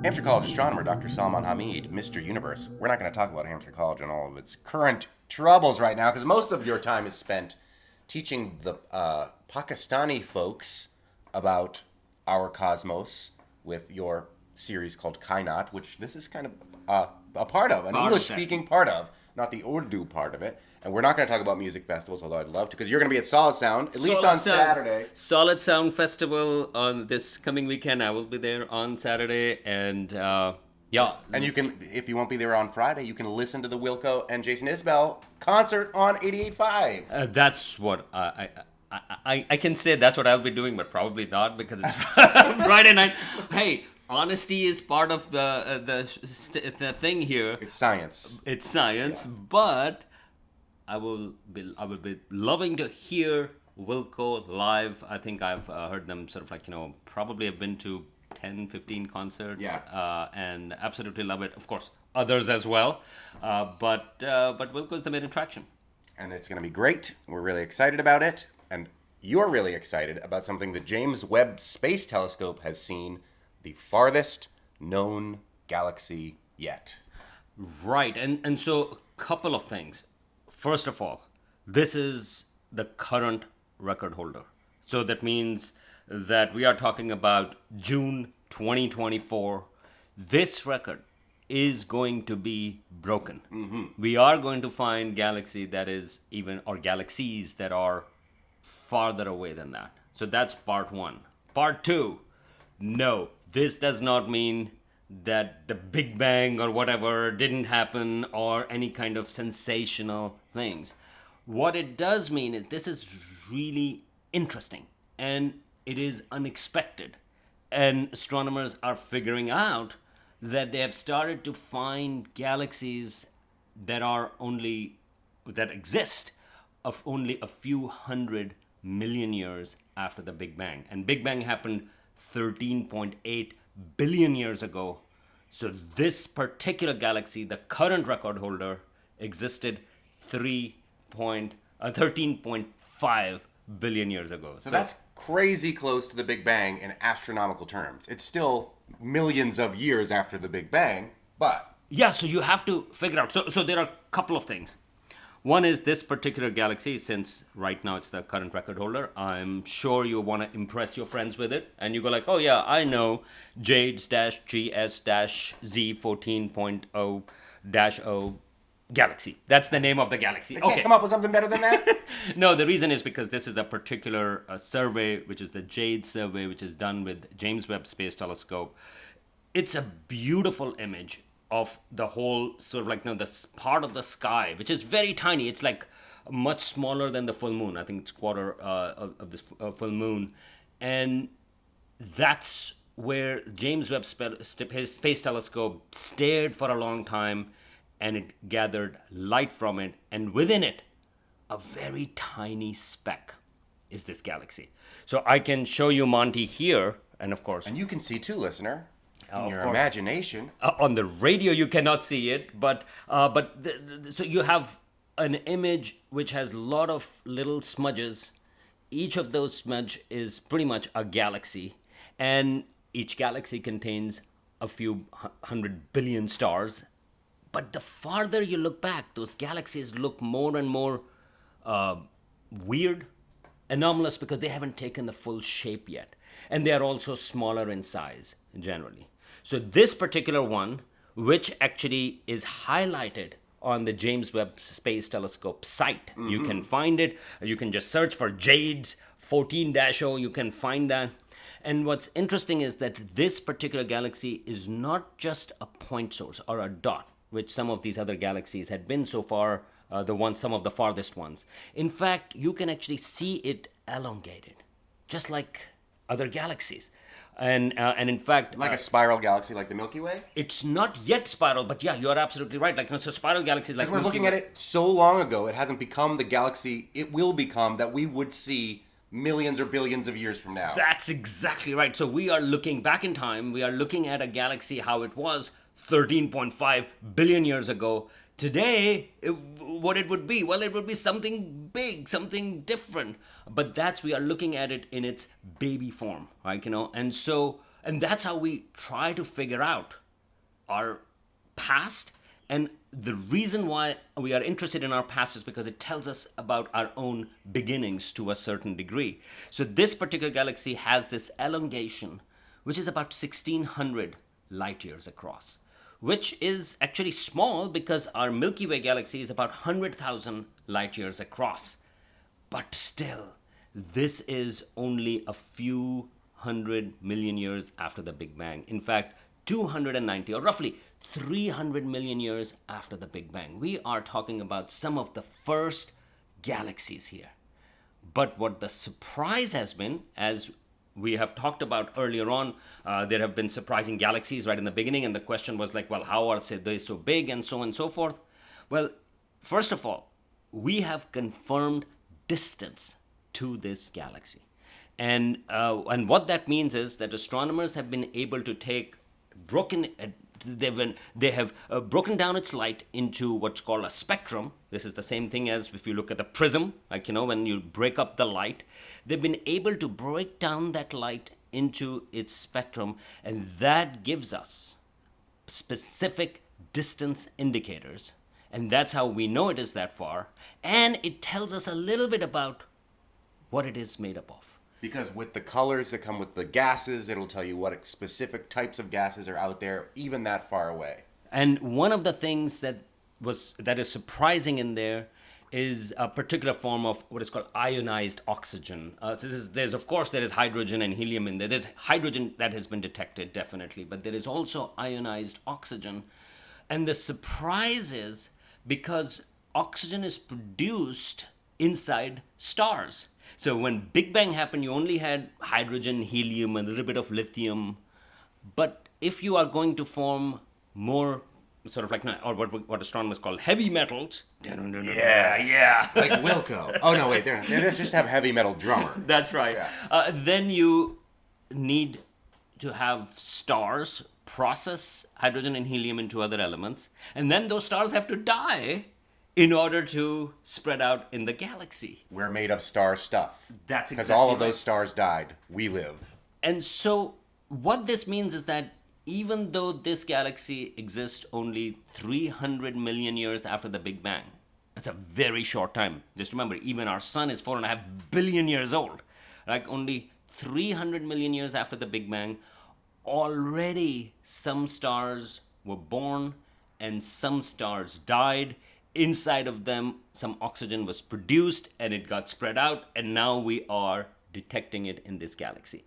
Hampshire College astronomer Dr. Salman Hameed, Mr. Universe. We're not going to talk about Hampshire College and all of its current troubles right now because most of your time is spent teaching the Pakistani folks about our cosmos with your series called Kainaat, which this is kind of a part of, an English-speaking part of, not the Urdu part of it. And we're not going to talk about music festivals, although I'd love to, because you're going to be at Solid Sound, at least on Saturday. Solid Sound Festival on this coming weekend. I will be there on Saturday, and yeah. And you can, if you won't be there on Friday, you can listen to the Wilco and Jason Isbell concert on 88.5. That's what I can say. That's what I'll be doing, but probably not because it's Friday night. Hey, honesty is part of the thing here. It's science. It's science, but I will be loving to hear Wilco live. I think I've heard them sort of like, probably have been to 10, 15 concerts. Yeah. And absolutely love it. Of course, others as well. But Wilco's the main attraction. And it's going to be great. We're really excited about it. And you're really excited about something the James Webb Space Telescope has seen, the farthest known galaxy yet. Right. And so a couple of things. First of all, this is the current record holder. So that means that we are talking about June 2024. This record is going to be broken. Mm-hmm. We are going to find galaxies that are farther away than that. So that's part one. Part two, no, this does not mean that the Big Bang or whatever didn't happen or any kind of sensational things. What it does mean is this is really interesting and it is unexpected. And astronomers are figuring out that they have started to find galaxies that exist of only a few 100 million years after the Big Bang. And Big Bang happened 13.8 billion years ago. So this particular galaxy, the current record holder, existed 13.5 billion years ago. So that's crazy close to the Big Bang in astronomical terms. It's still millions of years after the Big Bang, but... Yeah, so you have to figure out. So there are a couple of things. One is this particular galaxy, since right now it's the current record holder, I'm sure you want to impress your friends with it. And you go like, oh yeah, I know Jades-GS-Z14.0-0 galaxy. That's the name of the galaxy. They can't come up with something better than that? No, the reason is because this is a particular survey, which is the JADE survey, which is done with James Webb Space Telescope. It's a beautiful image of the whole sort of like, this part of the sky, which is very tiny. It's like much smaller than the full moon. I think it's quarter of this full moon. And that's where James Webb Space Telescope stared for a long time, and it gathered light from it. And within it, a very tiny speck is this galaxy. So I can show you Monte here, and of course... And you can see too, listener. In your imagination. On the radio, you cannot see it, but so you have an image which has a lot of little smudges. Each of those smudges is pretty much a galaxy, and each galaxy contains a few 100 billion stars. But the farther you look back, those galaxies look more and more weird, anomalous, because they haven't taken the full shape yet, and they are also smaller in size generally. So this particular one, which actually is highlighted on the James Webb Space Telescope site, you can find it. You can just search for JADES 14-0. You can find that. And what's interesting is that this particular galaxy is not just a point source or a dot, which some of these other galaxies had been so far, some of the farthest ones. In fact, you can actually see it elongated, just like other galaxies. And in fact... Like a spiral galaxy like the Milky Way? It's not yet spiral, but yeah, you're absolutely right. Like, so spiral galaxies like... We're looking at it so long ago, it hasn't become the galaxy it will become that we would see millions or billions of years from now. That's exactly right. So we are looking back in time. We are looking at a galaxy how it was 13.5 billion years ago. Today, what it would be? Well, it would be something big, something different. But we are looking at it in its baby form, right? And so And that's how we try to figure out our past. And the reason why we are interested in our past is because it tells us about our own beginnings to a certain degree. So this particular galaxy has this elongation, which is about 1600 light years across, which is actually small because our Milky Way galaxy is about 100,000 light years across. But still, this is only a few 100 million years after the Big Bang. In fact, 290 or roughly 300 million years after the Big Bang. We are talking about some of the first galaxies here. But what the surprise has been, as we have talked about earlier on, there have been surprising galaxies right in the beginning, and the question was like, well, how are they so big and so on and so forth? Well, first of all, we have confirmed distance to this galaxy. And what that means is that astronomers have been able to take they have broken down its light into what's called a spectrum. This is the same thing as if you look at a prism, like, when you break up the light. They've been able to break down that light into its spectrum, and that gives us specific distance indicators. And that's how we know it is that far. And it tells us a little bit about what it is made up of. Because with the colors that come with the gases, it'll tell you what specific types of gases are out there, even that far away. And one of the things that is surprising in there is a particular form of what is called ionized oxygen. There is hydrogen and helium in there. There's hydrogen that has been detected, definitely, but there is also ionized oxygen. And the surprise is because oxygen is produced inside stars. So when Big Bang happened, you only had hydrogen, helium, and a little bit of lithium. But if you are going to form more sort of like, or what astronomers call heavy metals. Yeah. Like Wilco. Oh, no, wait. They just have heavy metal drummer. That's right. Yeah. Then you need to have stars process hydrogen and helium into other elements. And then those stars have to die in order to spread out in the galaxy. We're made of star stuff. That's exactly because all of those stars died. We live. And so what this means is that even though this galaxy exists only 300 million years after the Big Bang, that's a very short time. Just remember, even our sun is 4.5 billion years old. Like only 300 million years after the Big Bang, already some stars were born and some stars died. Inside of them, some oxygen was produced and it got spread out, and now we are detecting it in this galaxy.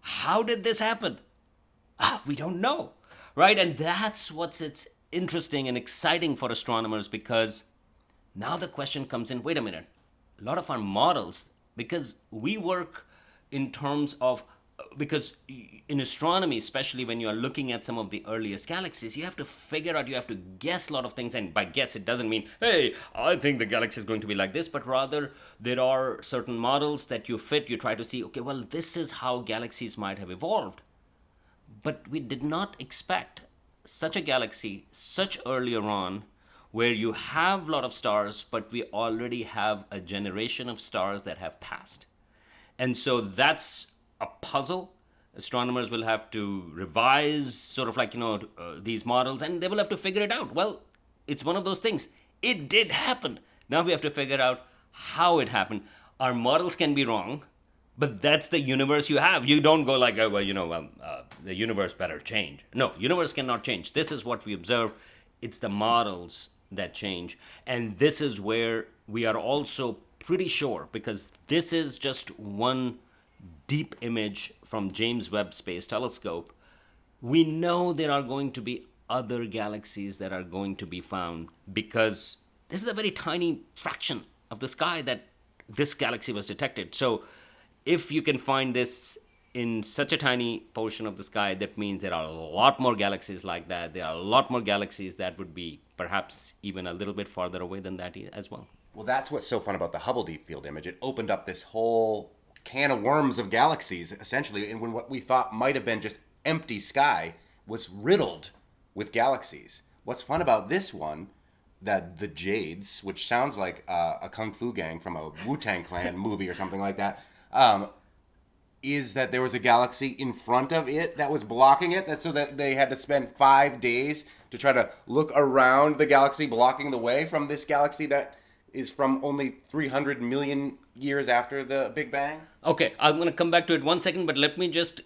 How did this happen? We don't know, right? And that's it's interesting and exciting for astronomers, because now the question comes in, wait a minute, a lot of our models, because we work in terms of, because in astronomy, especially when you are looking at some of the earliest galaxies, you have to figure out, you have to guess a lot of things. And by guess, it doesn't mean, hey, I think the galaxy is going to be like this, but rather there are certain models that you fit. You try to see, okay, well, this is how galaxies might have evolved. But we did not expect such a galaxy such earlier on, where you have a lot of stars, but we already have a generation of stars that have passed. And so that's a puzzle. Astronomers will have to revise sort of like, these models, and they will have to figure it out. Well, it's one of those things. It did happen. Now we have to figure out how it happened. Our models can be wrong, but that's the universe you have. You don't go like, the universe better change. No, universe cannot change. This is what we observe. It's the models that change. And this is where we are also pretty sure, because this is just one deep image from James Webb Space Telescope. We know there are going to be other galaxies that are going to be found, because this is a very tiny fraction of the sky that this galaxy was detected. So if you can find this in such a tiny portion of the sky, that means there are a lot more galaxies like that. There are a lot more galaxies that would be perhaps even a little bit farther away than that as well. Well, that's what's so fun about the Hubble Deep Field image. It opened up this whole can of worms of galaxies, essentially, and when what we thought might have been just empty sky was riddled with galaxies. What's fun about this one, that the Jades, which sounds like a Kung Fu gang from a Wu-Tang Clan movie or something like that, is that there was a galaxy in front of it that was blocking it. That's so that they had to spend 5 days to try to look around the galaxy blocking the way from this galaxy that is from only 300 million years after the Big Bang. Okay, I'm going to come back to it 1 second, but let me just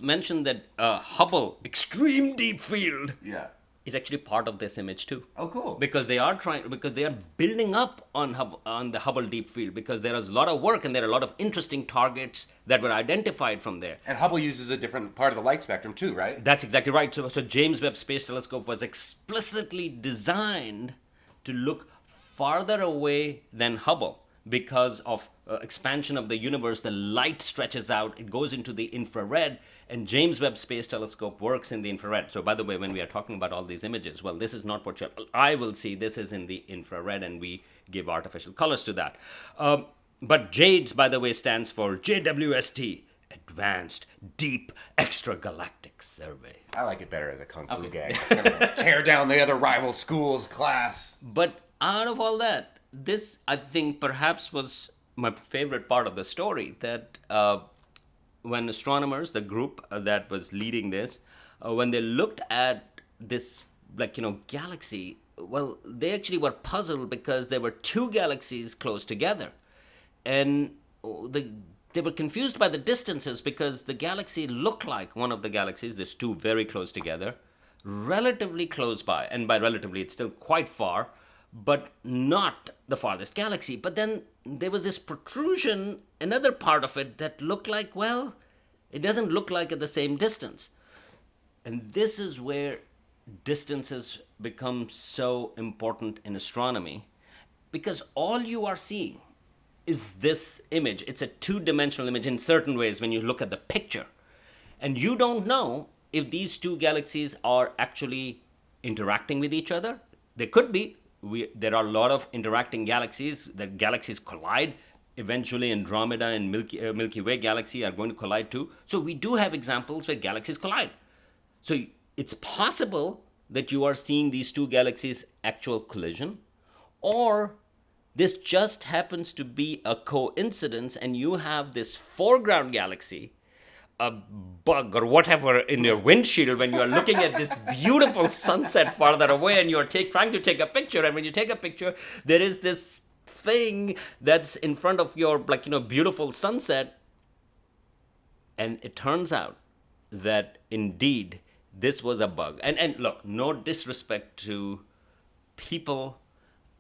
mention that Hubble Extreme Deep Field Yeah. is actually part of this image too. Oh, cool. Because they are building up on the Hubble Deep Field, because there is a lot of work and there are a lot of interesting targets that were identified from there. And Hubble uses a different part of the light spectrum too, right? That's exactly right. So James Webb Space Telescope was explicitly designed to look farther away than Hubble. Because of expansion of the universe, the light stretches out, it goes into the infrared, and James Webb Space Telescope works in the infrared. So by the way, when we are talking about all these images, well, this is not what I will see. This is in the infrared, and we give artificial colors to that. But JADES, by the way, stands for JWST, Advanced Deep Extragalactic Survey. I like it better as a kung fu gag. Tear down the other rival schools' class. But out of all that, this, I think, perhaps was my favorite part of the story, that when astronomers, the group that was leading this, when they looked at this, galaxy, well, they actually were puzzled because there were two galaxies close together. And they were confused by the distances, because the galaxy looked like one of the galaxies, there's two very close together, relatively close by. And by relatively, it's still quite far, but not the farthest galaxy. But then there was this protrusion, another part of it that looked like, well, it doesn't look like at the same distance. And this is where distances become so important in astronomy, because all you are seeing is this image. It's a two-dimensional image in certain ways when you look at the picture. And you don't know if these two galaxies are actually interacting with each other. They could be. There are a lot of interacting galaxies. That galaxies collide. Eventually, Andromeda and Milky Way galaxy are going to collide too. So we do have examples where galaxies collide. So it's possible that you are seeing these two galaxies' actual collision, or this just happens to be a coincidence, and you have this foreground galaxy, a bug or whatever in your windshield when you are looking at this beautiful sunset farther away, and you're trying to take a picture. And when you take a picture, there is this thing that's in front of your beautiful sunset, and it turns out that indeed this was a bug. And look, no disrespect to people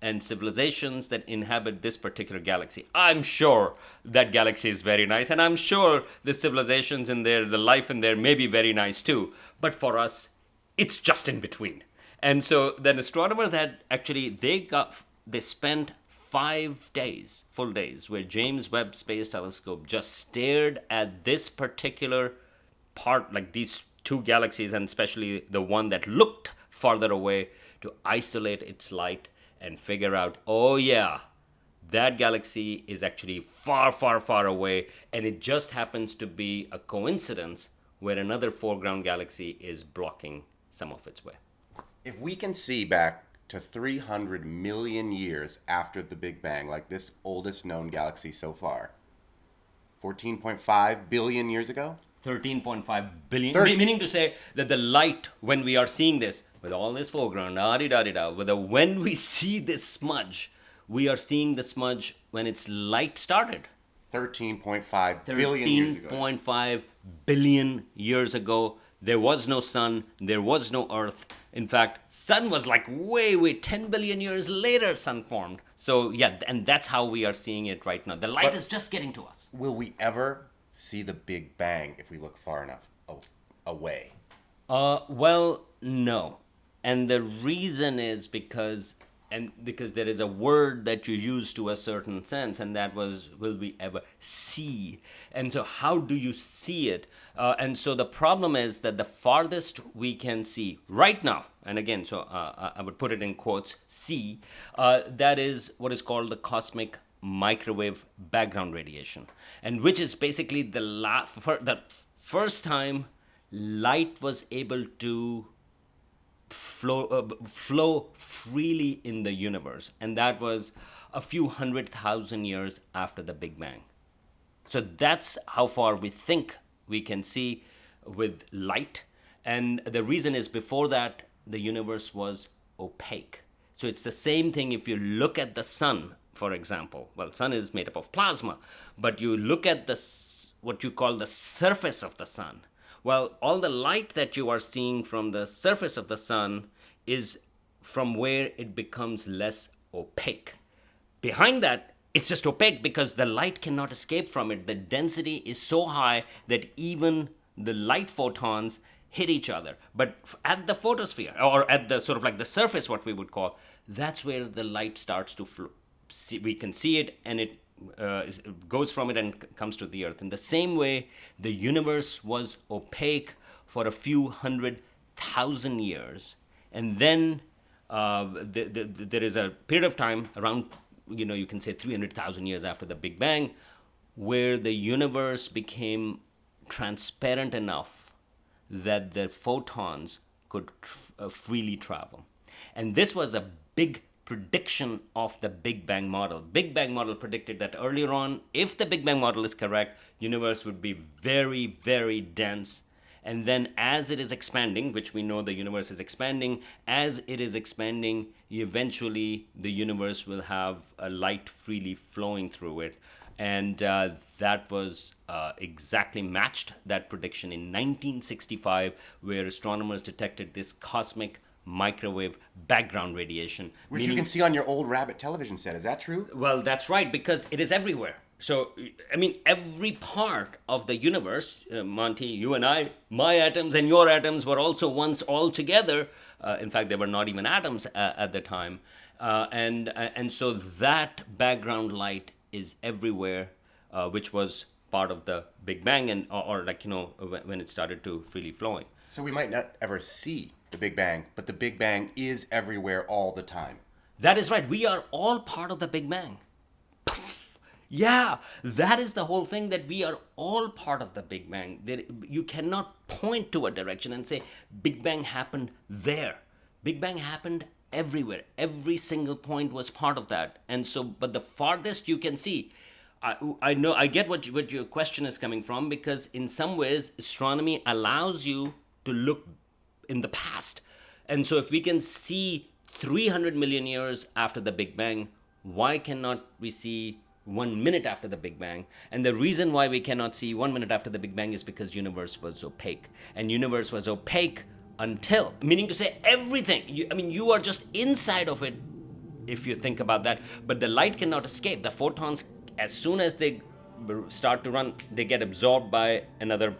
and civilizations that inhabit this particular galaxy. I'm sure that galaxy is very nice, and I'm sure the civilizations in there, the life in there may be very nice too. But for us, it's just in between. And so then astronomers had actually, they spent 5 days, full days, where James Webb Space Telescope just stared at this particular part, like these two galaxies, and especially the one that looked farther away, to isolate its light and figure out, oh yeah, that galaxy is actually far, far, far away, and it just happens to be a coincidence where another foreground galaxy is blocking some of its way. If we can see back to 300 million years after the Big Bang, like this oldest known galaxy so far, 14.5 billion years ago? 13.5 billion, meaning to say that the light, when we are seeing this, with all this foreground, when we see this smudge, we are seeing the smudge when its light started. 13.5 billion years ago. 13.5 billion years ago. There was no sun, there was no earth. In fact, sun was like way, 10 billion years later, sun formed. So yeah, and that's how we are seeing it right now. The light is just getting to us. Will we ever see the Big Bang if we look far enough away? Well, no. And the reason is because there is a word that you use to a certain sense, and that was, will we ever see? And so how do you see it? And so the problem is that the farthest we can see right now, and again, so I would put it in quotes, see, that is what is called the cosmic microwave background radiation, and which is basically the first time light was able to flow freely in the universe, and that was a few 100,000 years after the Big Bang. So that's how far we think we can see with light. And the reason is before that, the universe was opaque. So it's the same thing if you look at the sun, for example. Well, sun is made up of plasma, but you look at what you call the surface of the sun. Well, all the light that you are seeing from the surface of the sun is from where it becomes less opaque. Behind that, it's just opaque because the light cannot escape from it. The density is so high that even the light photons hit each other. But at the photosphere, or at the sort of like the surface, what we would call, that's where the light starts to flow. We can see it, and it goes from it and comes to the earth. In the same way, the universe was opaque for a few 100,000 years. And then there is a period of time around, you can say 300,000 years after the Big Bang, where the universe became transparent enough that the photons could freely travel. And this was a big prediction of the Big Bang model. Big Bang model predicted that earlier on, if the Big Bang model is correct, universe would be very, very dense. And then as it is expanding, which we know the universe is expanding, as it is expanding, eventually the universe will have a light freely flowing through it. And that was exactly matched that prediction in 1965, where astronomers detected this cosmic microwave background radiation. Which you can see on your old Rabbit television set. Is that true? Well, that's right, because it is everywhere. So, I mean, every part of the universe, Monte, you and I, my atoms and your atoms were also once all together. In fact, they were not even atoms at the time. And so that background light is everywhere, which was part of the Big Bang, and or when it started to freely flowing. So we might not ever see the Big Bang, but the Big Bang is everywhere all the time. That is right. We are all part of the Big Bang. Yeah, that is the whole thing, that we are all part of the Big Bang. You cannot point to a direction and say, Big Bang happened there. Big Bang happened everywhere. Every single point was part of that. And so, but the farthest you can see, I know, I get what your question is coming from, because in some ways, astronomy allows you to look in the past. And so if we can see 300 million years after the Big Bang, why cannot we see 1 minute after the Big Bang? And the reason why we cannot see 1 minute after the Big Bang is because universe was opaque. And universe was opaque until, meaning to say everything. You are just inside of it, if you think about that. But the light cannot escape. The photons, as soon as they start to run, they get absorbed by another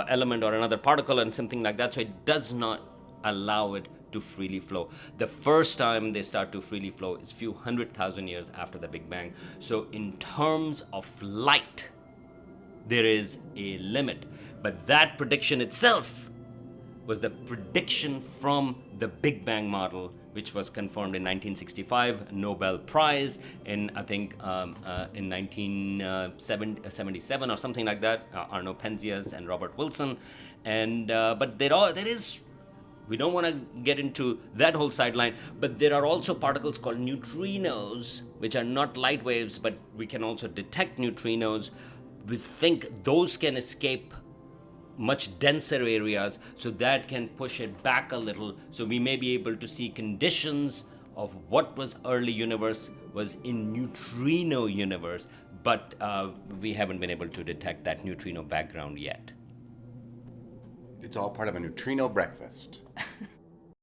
element or another particle and something like that. So it does not allow it to freely flow. The first time they start to freely flow is few 100,000 years after the Big Bang. So in terms of light, there is a limit. But that prediction itself was the prediction from the Big Bang model, which was confirmed in 1965, Nobel Prize in, I think, in 1977 or something like that, Arno Penzias and Robert Wilson. And but there is, we don't want to get into that whole sideline, but there are also particles called neutrinos, which are not light waves, but we can also detect neutrinos. We think those can escape much denser areas, so that can push it back a little. So we may be able to see conditions of what was early universe was in neutrino universe, but we haven't been able to detect that neutrino background yet. It's all part of a neutrino breakfast.